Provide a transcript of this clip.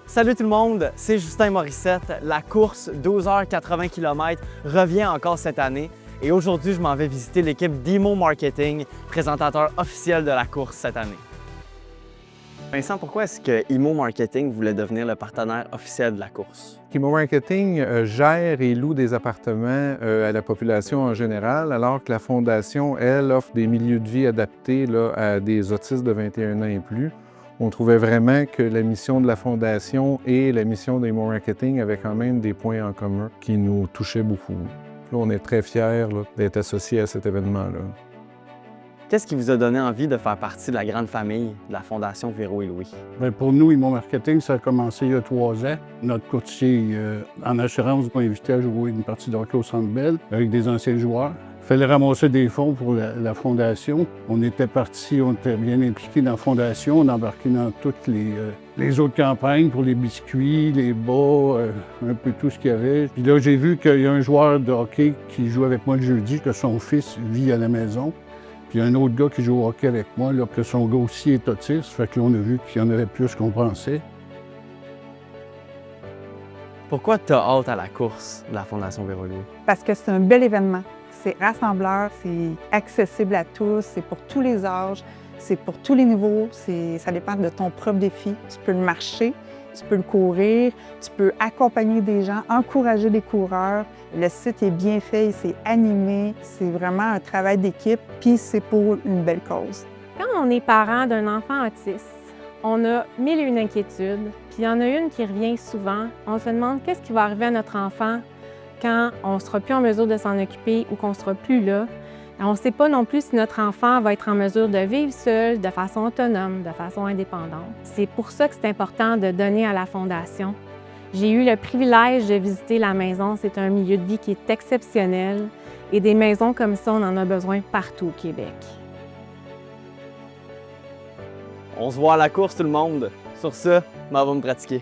Salut tout le monde, c'est Justin Morissette. La course 12h80 km revient encore cette année et aujourd'hui, je m'en vais visiter l'équipe d'Imo Marketing, présentateur officiel de la course cette année. Vincent, pourquoi est-ce que Imo Marketing voulait devenir le partenaire officiel de la course? Imo Marketing gère et loue des appartements à la population en général, alors que la Fondation, elle, offre des milieux de vie adaptés là, à des autistes de 21 ans et plus. On trouvait vraiment que la mission de la Fondation et la mission d'Imo Marketing avaient quand même des points en commun qui nous touchaient beaucoup. Là, on est très fiers d'être associés à cet événement-là. Qu'est-ce qui vous a donné envie de faire partie de la grande famille de la Fondation Véro et Louis? Bien, pour nous, Imo Marketing, ça a commencé il y a 3 ans. Notre courtier en assurance m'a invité à jouer une partie de hockey au Centre Bell avec des anciens joueurs. Il fallait ramasser des fonds pour la Fondation. On était partis, on était bien impliqués dans la Fondation. On embarquait dans toutes les autres campagnes pour les biscuits, les bas, un peu tout ce qu'il y avait. Puis là, j'ai vu qu'il y a un joueur de hockey qui joue avec moi le jeudi, que son fils vit à la maison. Puis il y a un autre gars qui joue au hockey avec moi, là, que son gars aussi est autiste. Fait que là, on a vu qu'il y en avait plus qu'on pensait. Pourquoi tu as hâte à la course de la Fondation Véro et Louis? Parce que c'est un bel événement. C'est rassembleur, c'est accessible à tous, c'est pour tous les âges, c'est pour tous les niveaux, ça dépend de ton propre défi. Tu peux le marcher, tu peux le courir, tu peux accompagner des gens, encourager des coureurs. Le site est bien fait, c'est animé, c'est vraiment un travail d'équipe, puis c'est pour une belle cause. Quand on est parent d'un enfant autiste, on a mille et une inquiétudes, puis il y en a une qui revient souvent. On se demande qu'est-ce qui va arriver à notre enfant quand on ne sera plus en mesure de s'en occuper ou qu'on ne sera plus là. On ne sait pas non plus si notre enfant va être en mesure de vivre seul, de façon autonome, de façon indépendante. C'est pour ça que c'est important de donner à la Fondation. J'ai eu le privilège de visiter la maison. C'est un milieu de vie qui est exceptionnel et des maisons comme ça, on en a besoin partout au Québec. On se voit à la course tout le monde. Sur ce, m'en va me pratiquer.